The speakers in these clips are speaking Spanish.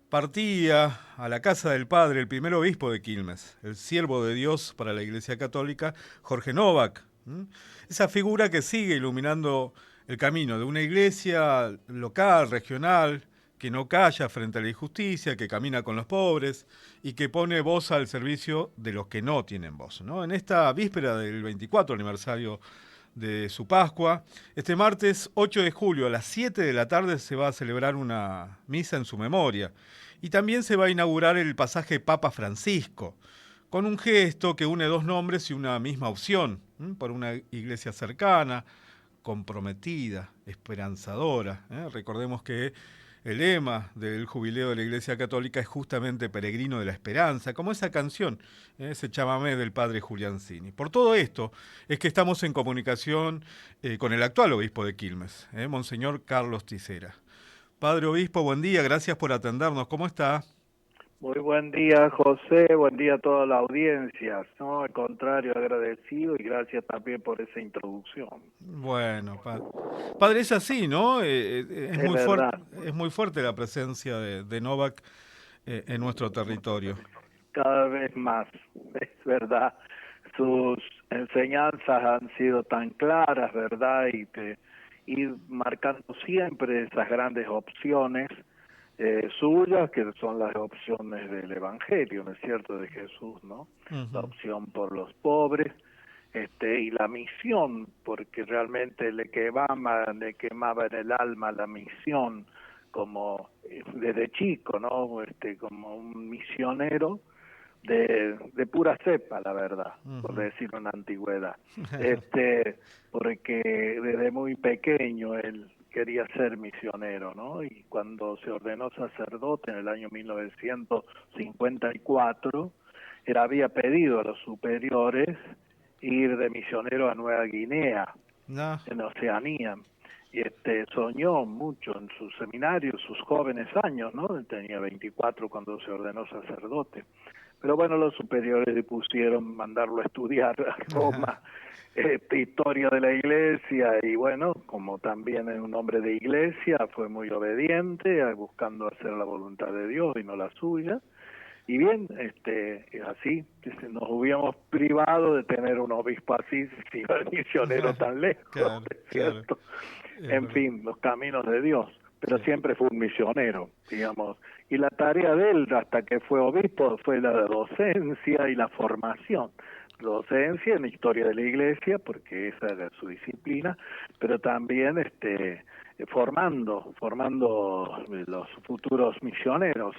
partía a la casa del padre, el primer obispo de Quilmes, el siervo de Dios para la Iglesia Católica, Jorge Novak. Esa figura que sigue iluminando el camino de una iglesia local, regional, que no calla frente a la injusticia, que camina con los pobres y que pone voz al servicio de los que no tienen voz, ¿no? En esta víspera del 24 aniversario de su Pascua. Este martes 8 de julio a las 7 de la tarde se va a celebrar una misa en su memoria. Y también se va a inaugurar el pasaje Papa Francisco, con un gesto que une dos nombres y una misma opción, por una iglesia cercana, comprometida, esperanzadora. Recordemos que el lema del jubileo de la Iglesia Católica es justamente Peregrino de la Esperanza, como esa canción, ese chamamé del padre Julián Cini. Por todo esto es que estamos en comunicación con el actual obispo de Quilmes, Monseñor Carlos Tisera. Padre obispo, buen día, gracias por atendernos. ¿Cómo está? Muy buen día, José, buen día a toda la audiencia. No, al contrario, agradecido y gracias también por esa introducción. Bueno, padre, es así, ¿no? Es verdad, es muy fuerte la presencia de Novak en nuestro territorio. cada vez más, es verdad. Sus enseñanzas han sido tan claras, ¿verdad? Y marcando siempre esas grandes opciones suyas, que son las opciones del Evangelio, ¿no es cierto?, de Jesús, ¿no? La Ujú. opción por los pobres, y la misión, porque realmente le quemaba en el alma la misión, como desde chico, ¿no? Como un misionero de pura cepa, la verdad, por Ujú. decirlo en la antigüedad. Este, Porque desde muy pequeño él quería ser misionero, ¿no? Y cuando se ordenó sacerdote en el año 1954, él había pedido a los superiores ir de misionero a Nueva Guinea, No. en Oceanía. Y soñó mucho en su seminario, sus jóvenes años, ¿no? Él tenía 24 cuando se ordenó sacerdote. Pero bueno, los superiores le pusieron mandarlo a estudiar a Roma, historia de la iglesia, y bueno, como también es un hombre de iglesia, fue muy obediente, buscando hacer la voluntad de Dios y no la suya. Y bien, así nos hubiéramos privado de tener un obispo así si iba el misionero tan lejos, Claro, ¿es claro, cierto? es En verdad. fin, los caminos de Dios, pero Sí. siempre fue un misionero, digamos. Y la tarea de él, hasta que fue obispo, fue la docencia y la formación. Docencia en historia de la iglesia, porque esa era su disciplina, pero también formando los futuros misioneros.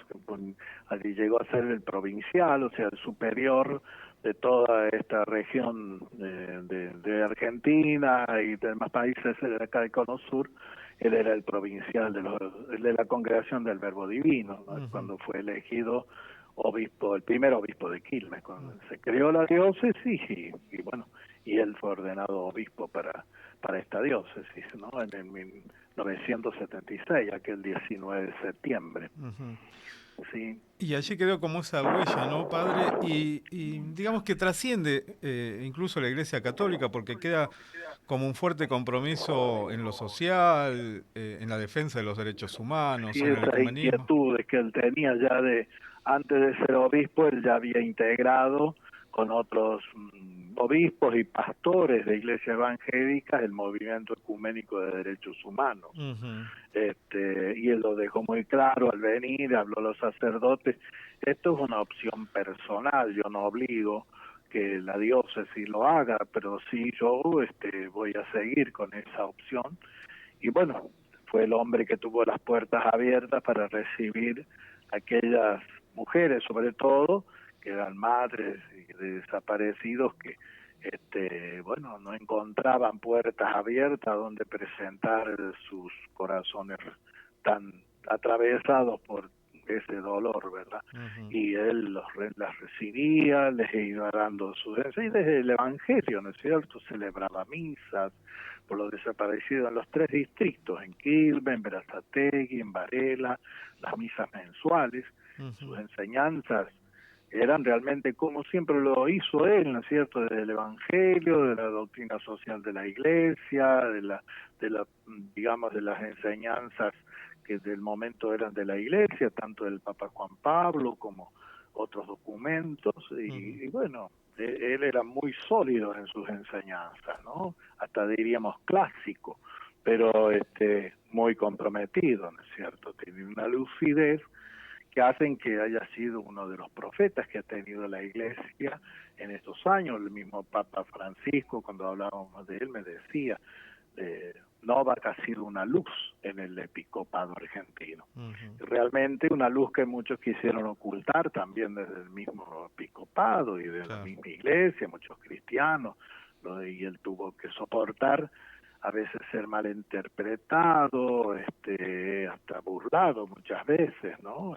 Allí llegó a ser el provincial, o sea, el superior de toda esta región de Argentina y demás países de acá del Cono Sur. Él era el provincial de la Congregación del Verbo Divino, ¿no? Ujú. Cuando fue elegido obispo, el primer obispo de Quilmes, cuando se creó la diócesis y bueno, y él fue ordenado obispo para esta diócesis, ¿no? En el 1976, aquel 19 de septiembre. Ujú. Sí, Y allí quedó como esa huella, ¿no, padre? Y digamos que trasciende incluso la Iglesia Católica porque queda como un fuerte compromiso en lo social, en la defensa de los derechos humanos, sí, en el esas ecumenismo. inquietudes que él tenía ya antes de ser obispo, él ya había integrado con otros obispos y pastores de iglesias evangélicas el movimiento ecuménico de derechos humanos. Ujú. Y él lo dejó muy claro al venir, habló a los sacerdotes. Esto es una opción personal, yo no obligo que la diócesis lo haga, pero sí yo voy a seguir con esa opción. Y bueno, fue el hombre que tuvo las puertas abiertas para recibir a aquellas mujeres, sobre todo, que eran madres de desaparecidos que bueno, no encontraban puertas abiertas donde presentar sus corazones tan atravesados por ese dolor, ¿verdad? Ujú. Y él las recibía, les iba dando sus y desde el Evangelio, ¿no es cierto? Celebraba misas por los desaparecidos en los 3 distritos, en Quilmes, en Berazategui, en Varela, las misas mensuales, sus Ujú. enseñanzas eran realmente como siempre lo hizo él, ¿no es cierto?, desde el Evangelio, de la doctrina social de la Iglesia, digamos, de las enseñanzas que del momento eran de la Iglesia, tanto del Papa Juan Pablo como otros documentos, y bueno, él era muy sólido en sus enseñanzas, ¿no? Hasta diríamos clásico, pero muy comprometido, ¿no es cierto? Tiene una lucidez que hacen que haya sido uno de los profetas que ha tenido la Iglesia en estos años. El mismo Papa Francisco, cuando hablábamos de él, me decía, Novak ha sido una luz en el episcopado argentino. Realmente una luz que muchos quisieron ocultar también desde el mismo episcopado y de la misma Iglesia, muchos cristianos, y él tuvo que soportar a veces ser malinterpretado, hasta burlado muchas veces, ¿no?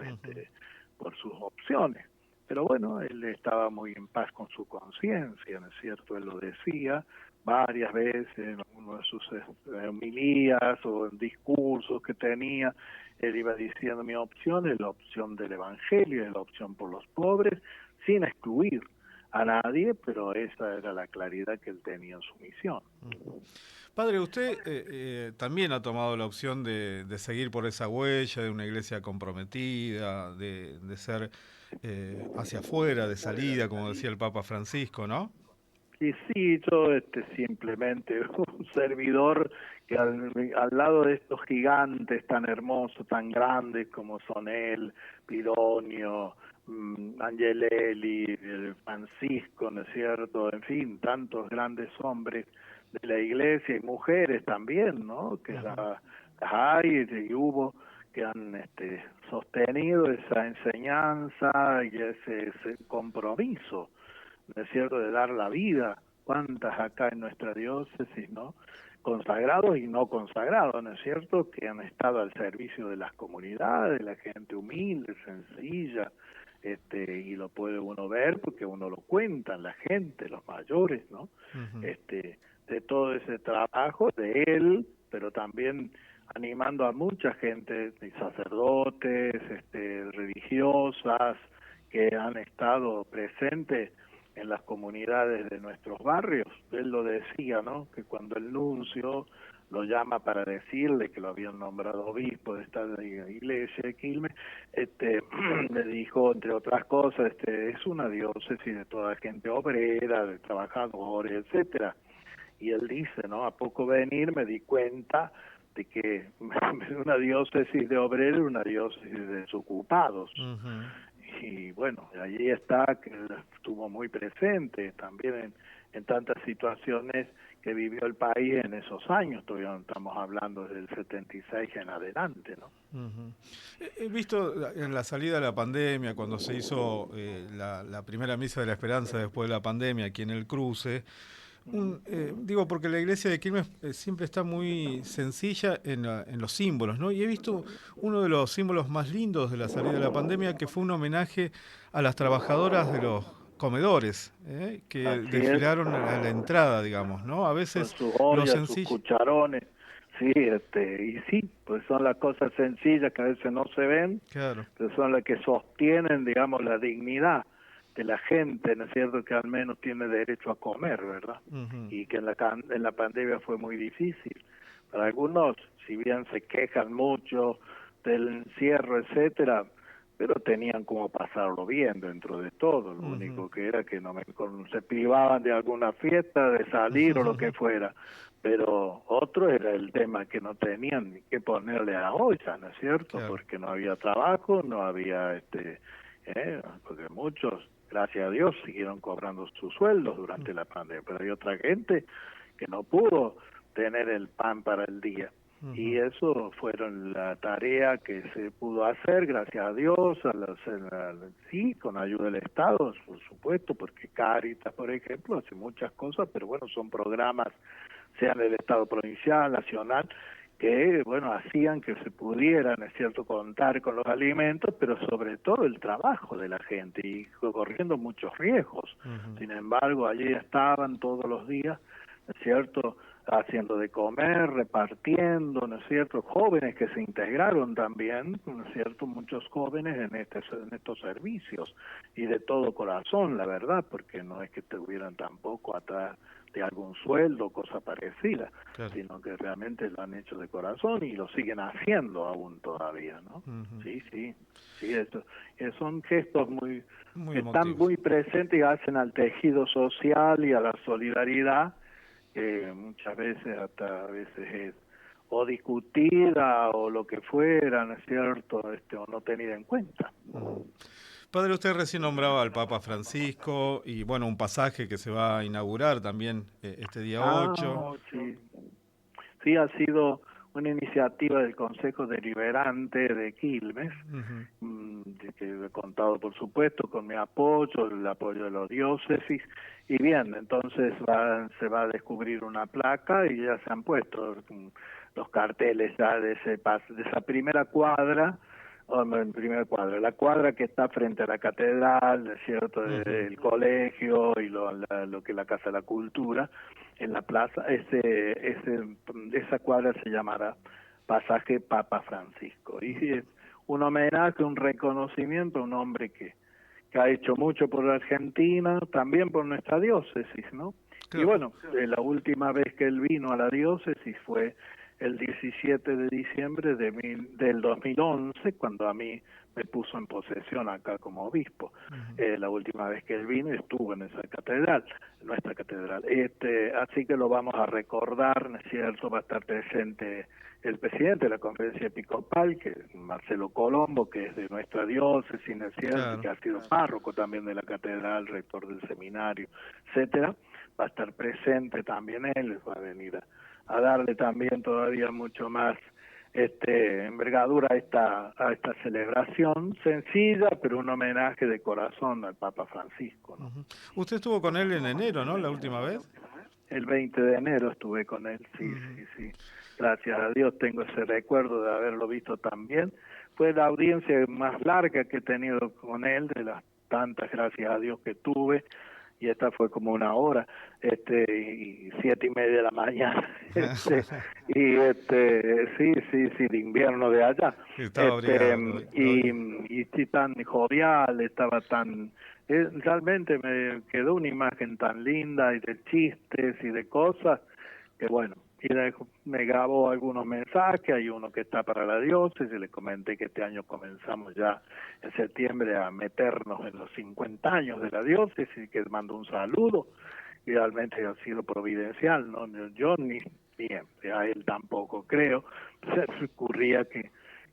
Por sus opciones. Pero bueno, él estaba muy en paz con su conciencia, ¿no es cierto? Él lo decía varias veces en uno de sus homilías o en discursos que tenía. Él iba diciendo: mi opción es la opción del Evangelio, es la opción por los pobres, sin excluir a nadie, pero esa era la claridad que él tenía en su misión. Padre, usted también ha tomado la opción de seguir por esa huella de una iglesia comprometida, de ser hacia afuera, de salida, como decía el Papa Francisco, ¿no? Y sí, yo simplemente un servidor que al lado de estos gigantes tan hermosos, tan grandes como son él, Pironio, Angelelli, Francisco, ¿no es cierto? En fin, tantos grandes hombres de la iglesia y mujeres también, ¿no? Que las hay y hubo, que han sostenido esa enseñanza y ese compromiso, ¿no es cierto?, de dar la vida. Cuántas acá en nuestra diócesis, ¿no?, consagrados y no consagrados, ¿no es cierto?, que han estado al servicio de las comunidades, de la gente humilde, sencilla, y lo puede uno ver porque uno lo cuenta, la gente, los mayores, ¿no? De todo ese trabajo de él, pero también animando a mucha gente, sacerdotes, religiosas, que han estado presentes en las comunidades de nuestros barrios. Él lo decía, ¿no?, que cuando el nuncio lo llama para decirle que lo habían nombrado obispo de esta iglesia de Quilmes, le dijo, entre otras cosas, es una diócesis de toda gente obrera, de trabajadores, etcétera. Y él dice, ¿no?, a poco venir me di cuenta de que una diócesis de obreros, una diócesis de desocupados. Y bueno, allí está, que estuvo muy presente también en tantas situaciones que vivió el país en esos años. Todavía estamos hablando del 76 en adelante, ¿no? He visto en la salida de la pandemia, cuando se hizo la primera misa de la esperanza después de la pandemia aquí en el cruce, digo, porque la iglesia de Quilmes siempre está muy sencilla en los símbolos, ¿no? Y he visto uno de los símbolos más lindos de la salida de la pandemia, que fue un homenaje a las trabajadoras de los comedores, que Así desfilaron a la entrada, digamos, ¿no? A con veces sus lo ollas, sus sencillo... cucharones, sí, y sí, pues son las cosas sencillas que a veces no se ven, Claro. pero son las que sostienen, digamos, la dignidad de la gente, ¿no es cierto?, que al menos tiene derecho a comer, ¿verdad? Y que en la pandemia fue muy difícil. Para algunos, si bien se quejan mucho del encierro, etcétera, pero tenían como pasarlo bien dentro de todo. Lo único que era que se privaban de alguna fiesta, de salir o lo que fuera. Pero otro era el tema que no tenían ni qué ponerle a la olla, ¿no es cierto? Claro. Porque no había trabajo, no había, porque muchos, gracias a Dios, siguieron cobrando sus sueldos durante la pandemia, pero hay otra gente que no pudo tener el pan para el día. Y eso fueron la tarea que se pudo hacer, gracias a Dios, sí, con ayuda del Estado, por supuesto, porque Cáritas, por ejemplo, hace muchas cosas, pero bueno, son programas, sean del Estado provincial, nacional, que, bueno, hacían que se pudieran, es cierto, contar con los alimentos, pero sobre todo el trabajo de la gente, y corriendo muchos riesgos. Sin embargo, allí estaban todos los días, ¿no es cierto?, haciendo de comer, repartiendo, ¿no es cierto?, jóvenes que se integraron también, ¿no es cierto?, muchos jóvenes en estos servicios, y de todo corazón, la verdad, porque no es que estuvieran tampoco atrás de algún sueldo, cosa parecida, claro. sino que realmente lo han hecho de corazón y lo siguen haciendo aún todavía, ¿no? Ujú. Sí, sí, sí, son gestos Muy que están emotivos. muy presentes y hacen al tejido social y a la solidaridad, que muchas veces hasta a veces es o discutida o lo que fuera, ¿no es cierto?, o no tenida en cuenta. Ujú. Padre, usted recién nombraba al Papa Francisco y bueno, un pasaje que se va a inaugurar también este día 8. Sí. Sí, ha sido una iniciativa del Consejo Deliberante de Quilmes, Ujú, que he contado, por supuesto, con mi apoyo, el apoyo de la diócesis, y bien, entonces se va a descubrir una placa y ya se han puesto los carteles ya de de esa primera cuadra, la cuadra que está frente a la catedral, ¿no es cierto?, ujú, del colegio y lo que es la Casa de la Cultura, en la plaza, esa cuadra se llamará Pasaje Papa Francisco, y es un homenaje, un reconocimiento a un hombre que ha hecho mucho por la Argentina, también por nuestra diócesis, ¿no? Y claro. bueno, la última vez que él vino a la diócesis fue el 17 de diciembre del 2011, cuando a mí me puso en posesión acá como obispo. Ujú, La última vez que él vino estuvo en esa catedral, nuestra catedral. Así que lo vamos a recordar, ¿no es cierto? Va a estar presente el presidente de la conferencia episcopal, que es Marcelo Colombo, que es de nuestra diócesis, ¿no es cierto?, y claro. que ha sido párroco también de la catedral, rector del seminario, etcétera. Va a estar presente también él, va a venir a darle también todavía mucho más envergadura a esta celebración sencilla, pero un homenaje de corazón al Papa Francisco, ¿no? Ujú. Usted estuvo con él en enero, ¿no? La última vez. El 20 de enero estuve con él, sí, Ujú, sí, sí. Gracias a Dios tengo ese recuerdo de haberlo visto también. Fue la audiencia más larga que he tenido con él, de las tantas, gracias a Dios, que tuve, y esta fue como una hora, y 7:30 de la mañana, sí, sí, sí, de invierno de allá, estaba abrigado. y sí, tan jovial, estaba tan, realmente me quedó una imagen tan linda y de chistes y de cosas, que bueno, me grabó algunos mensajes, hay uno que está para la diócesis, le comenté que este año comenzamos ya en septiembre a meternos en los 50 años de la diócesis, que mando un saludo, y realmente ha sido providencial, ¿no? Yo ni a él tampoco creo, se ocurría que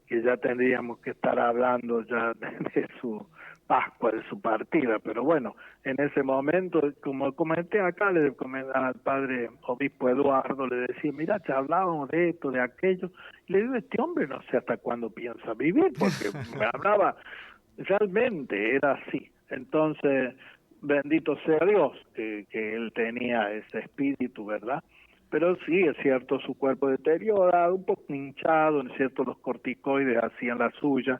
ya tendríamos que estar hablando ya de su Pascua, de su partida, pero bueno, en ese momento, como comenté acá, le comenté al padre obispo Eduardo, le decía, mira, charlábamos de esto, de aquello, y le digo, este hombre no sé hasta cuándo piensa vivir, porque me hablaba, realmente era así. Entonces, bendito sea Dios que él tenía ese espíritu, ¿verdad? Pero sí, es cierto, su cuerpo deteriorado, un poco hinchado, es cierto, los corticoides hacían la suya,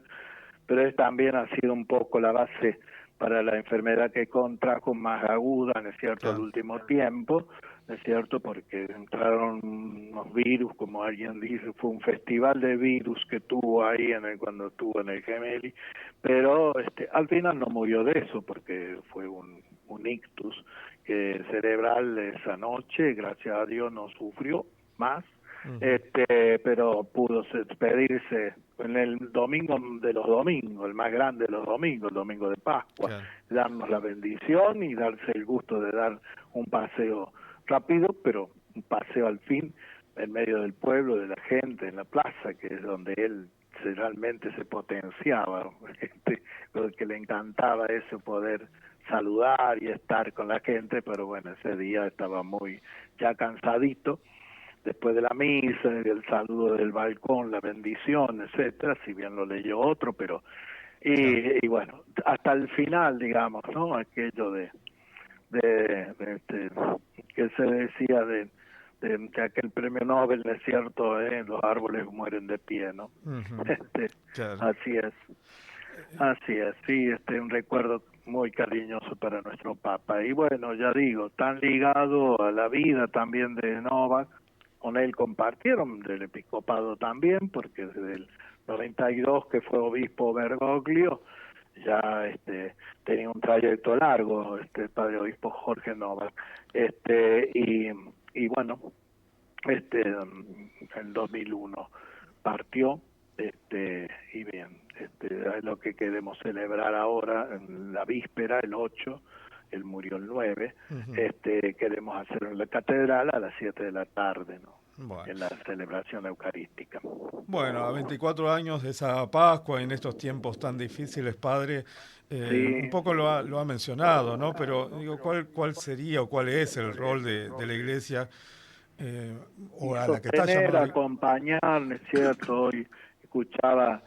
pero él también ha sido un poco la base para la enfermedad que contrajo más aguda, ¿no es cierto?, al Claro. último tiempo, ¿no es cierto?, porque entraron unos virus, como alguien dice, fue un festival de virus que tuvo ahí cuando estuvo en el Gemelli, pero al final no murió de eso, porque fue un ictus cerebral esa noche, gracias a Dios no sufrió más, Ujú, pero pudo despedirse en el domingo de los domingos, el más grande de los domingos, el domingo de Pascua, claro. darnos la bendición y darse el gusto de dar un paseo rápido, pero un paseo al fin en medio del pueblo, de la gente, en la plaza, que es donde él realmente se potenciaba, que le encantaba eso, poder saludar y estar con la gente, pero bueno, ese día estaba muy ya cansadito, después de la misa, el saludo del balcón, la bendición, etcétera, si bien lo leyó otro, pero Claro. y bueno, hasta el final, digamos, ¿no? Aquello que se decía de que aquel premio Nobel, ¿no es cierto? Los árboles mueren de pie, ¿no? Ujú, Este, claro. así es. Así es, sí, un recuerdo muy cariñoso para nuestro Papa. Y bueno, ya digo, tan ligado a la vida también de Novak, con él compartieron del episcopado también, porque desde el 92 que fue obispo Bergoglio, ya tenía un trayecto largo, el padre obispo Jorge Novak, y bueno, en 2001 partió, y bien, es lo que queremos celebrar ahora, en la víspera, el 8, él murió el 9, queremos hacerlo en la catedral a las 7 de la tarde, ¿no? Bueno. En la celebración eucarística. Bueno, a 24 años de esa Pascua, en estos tiempos tan difíciles, padre, un Sí, poco lo ha mencionado, ¿no? Pero digo, ¿cuál sería o cuál es el rol de la Iglesia, eh, y o a la que está sostener, llamada? acompañar, ¿no es cierto? Hoy escuchaba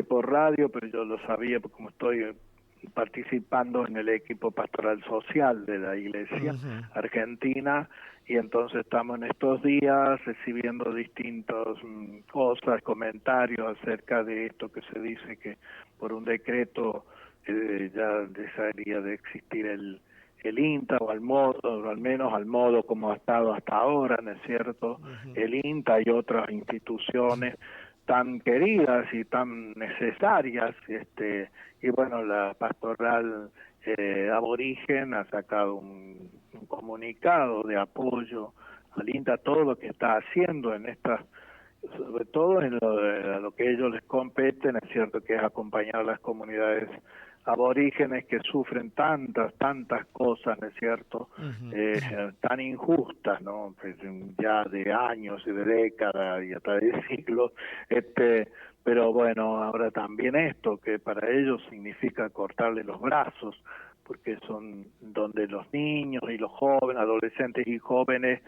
por radio, pero yo lo sabía porque como estoy participando en el equipo pastoral social de la Iglesia Ujú. Argentina, y entonces estamos en estos días recibiendo distintas cosas, comentarios acerca de esto que se dice que por un decreto ya dejaría de existir el INTA, o al modo, o al menos al modo como ha estado hasta ahora, ¿no es cierto? Ujú. El INTA y otras instituciones tan queridas y tan necesarias, y bueno, la pastoral aborigen ha sacado un comunicado de apoyo al INTA, todo lo que está haciendo en estas, sobre todo en lo que a ellos les compete, ¿no es cierto?, que es acompañar a las comunidades aborígenes que sufren tantas cosas, ¿no es cierto?, Ujú. tan injustas, ¿no?, pues, ya de años y de décadas y hasta de siglos, pero bueno, ahora también esto, que para ellos significa cortarle los brazos, porque son donde los niños y los jóvenes, adolescentes y jóvenes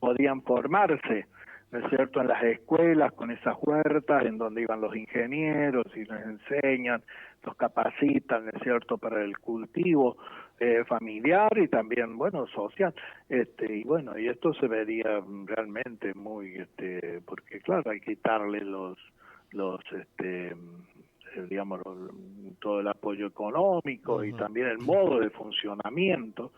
podían formarse, ¿no es cierto?, en las escuelas, con esas huertas en donde iban los ingenieros y les enseñan, los capacitan, ¿no es cierto?, para el cultivo familiar y también, bueno, social, y bueno, y esto se vería realmente muy, porque claro, hay que quitarle digamos, todo el apoyo económico y Ujú. también el modo de funcionamiento,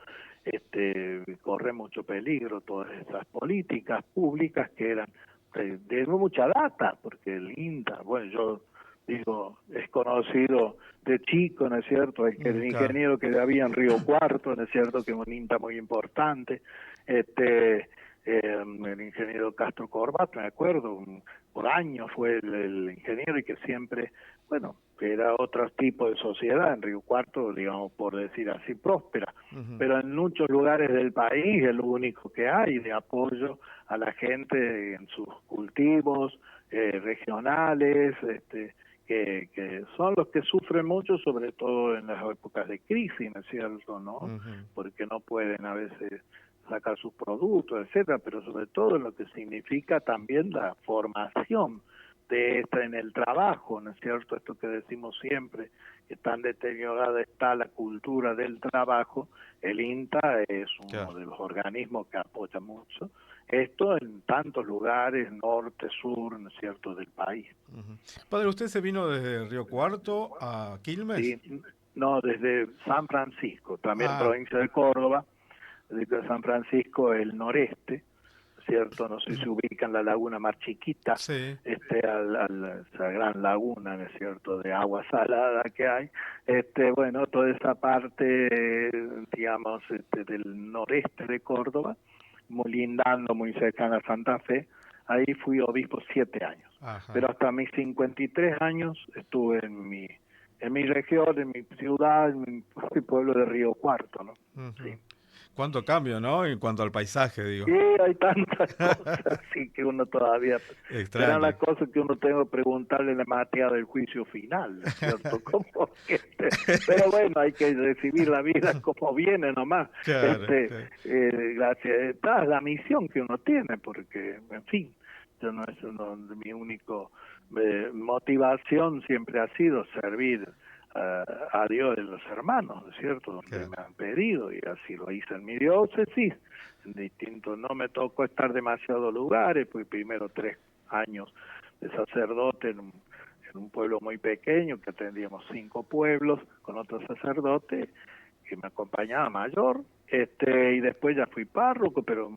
corre mucho peligro todas esas políticas públicas que eran de mucha data, porque el INTA, bueno, yo digo, es conocido de chico, ¿no es cierto? El Claro. ingeniero que había en Río Cuarto, ¿no es cierto? Que es un INTA muy importante, el ingeniero Castro Corbat, me acuerdo, por años fue el ingeniero y que siempre, bueno, que era otro tipo de sociedad en Río Cuarto, digamos, por decir así, próspera, Ujú. pero en muchos lugares del país es lo único que hay de apoyo a la gente en sus cultivos regionales, que son los que sufren mucho, sobre todo en las épocas de crisis, ¿no es cierto?, ¿no? Ujú. Porque no pueden a veces sacar sus productos, etcétera, pero sobre todo en lo que significa también la formación de esta en el trabajo, ¿no es cierto? Esto que decimos siempre, que tan deteriorada está la cultura del trabajo, el INTA es uno Claro. de los organismos que apoya mucho esto en tantos lugares, norte, sur, ¿no es cierto?, del país. Ujú. Padre, ¿usted se vino desde Río Cuarto a Quilmes? Sí, no, desde San Francisco, también Ah, provincia de Córdoba, desde San Francisco el noreste, ¿cierto? No sé si se ubica en la laguna más chiquita, sí. esa gran laguna, ¿no es cierto?, de agua salada que hay, bueno, toda esa parte, digamos, del noreste de Córdoba, muy lindando, muy cercana a Santa Fe, ahí fui obispo 7 años, Ajá. pero hasta mis 53 años estuve en mi región, en mi ciudad, en mi pueblo de Río Cuarto, ¿no? Sí. Ujú. Cuánto cambio, ¿no? En cuanto al paisaje, Sí, digo. hay tantas cosas, sí, que uno todavía... Serán las Extraña. cosas que uno tengo que preguntarle en la materia del juicio final, ¿no es cierto? Como que, pero bueno, hay que recibir la vida como viene nomás. Claro, claro. Gracias. Esta es la misión que uno tiene, porque, en fin, yo no es uno de mi único motivación siempre ha sido servir a Dios de los hermanos, ¿no es cierto? Donde Claro. me han pedido, y así lo hice en mi diócesis, en distintos, no me tocó estar demasiados lugares, pues primero 3 años de sacerdote en un pueblo muy pequeño, que atendíamos 5 pueblos, con otro sacerdote que me acompañaba mayor, y después ya fui párroco, pero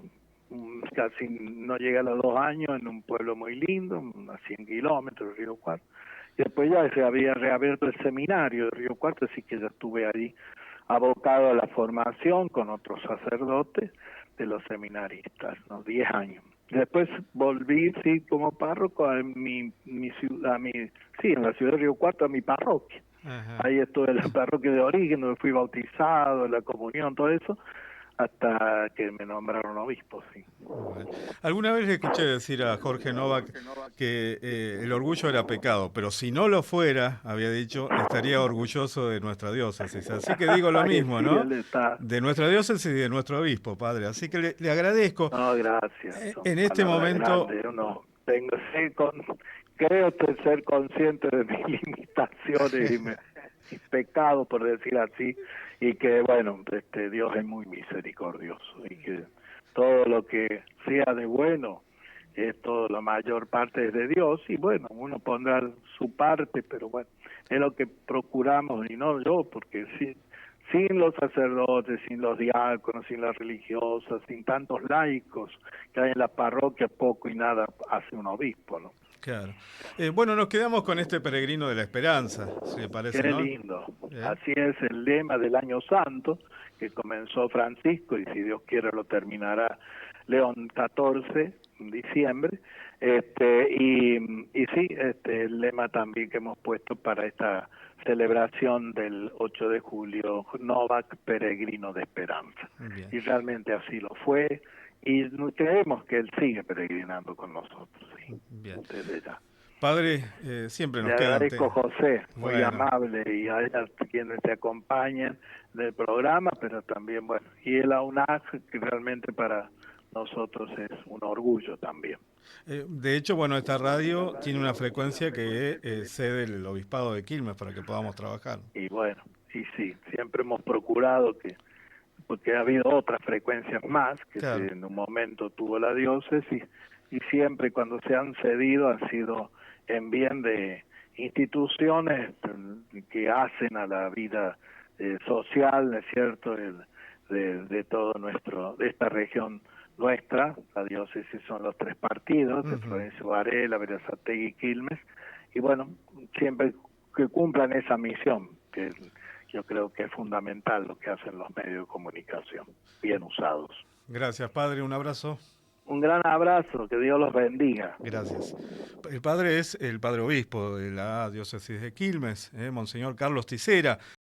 casi no llegué a los 2 años en un pueblo muy lindo, a 100 kilómetros, Río Cuarto, Y después ya se había reabierto el seminario de Río Cuarto, así que ya estuve ahí abocado a la formación con otros sacerdotes de los seminaristas, ¿no? 10 años. Después volví, sí, como párroco a mi ciudad, sí, en la ciudad de Río Cuarto, a mi parroquia. Ajá. Ahí estuve en la parroquia de origen, donde fui bautizado, en la comunión, todo eso, hasta que me nombraron obispo, sí. Bueno. Alguna vez le escuché decir a Jorge Novak que el orgullo era pecado, pero si no lo fuera, había dicho, estaría orgulloso de nuestra diócesis. Así que digo lo Ay, mismo, sí, ¿no? él está. De nuestra diócesis y de nuestro obispo, padre. Así que le agradezco. No, gracias, son En este palabras momento, grandes. Uno tengo, creo ser consciente de mis limitaciones y mis pecados, por decir así, y que, bueno, Dios es muy misericordioso y que todo lo que sea de bueno, todo, la mayor parte es de Dios, y bueno, uno pondrá su parte, pero bueno, es lo que procuramos, y no yo, porque sí, sin los sacerdotes, sin los diáconos, sin las religiosas, sin tantos laicos que hay en la parroquia, poco y nada hace un obispo, ¿no? claro. Bueno, nos quedamos con este peregrino de la esperanza, si le Qué parece, ¿no? lindo. ¿Eh? Así es el lema del año santo que comenzó Francisco y si Dios quiere lo terminará León XIV en diciembre. Y sí, el lema también que hemos puesto para esta celebración del 8 de julio, Novak Peregrino de Esperanza. Bien, Y realmente así lo fue y creemos que él sigue peregrinando con nosotros, sí, bien. desde ya. Padre, siempre Le nos quedan... agradezco, José, muy Bueno, amable, y a ellas quienes te acompañan del programa, pero también, bueno, y el AUNAG, que realmente para nosotros es un orgullo también. de hecho, bueno, esta radio tiene una frecuencia que cede el obispado de Quilmes para que podamos trabajar. Y bueno, y sí, siempre hemos procurado que, porque ha habido otras frecuencias más que Claro. en un momento tuvo la diócesis, y siempre cuando se han cedido ha sido en bien de instituciones que hacen a la vida social, ¿no es cierto?, de todo de esta región nuestra. La diócesis son los tres partidos, de Ujú. Florencio Varela, Berazategui y Quilmes, y bueno, siempre que cumplan esa misión, que yo creo que es fundamental lo que hacen los medios de comunicación, bien usados. Gracias, padre. Un abrazo. Un gran abrazo, que Dios los bendiga. Gracias. El padre es el padre obispo de la diócesis de Quilmes, Monseñor Carlos Ticera.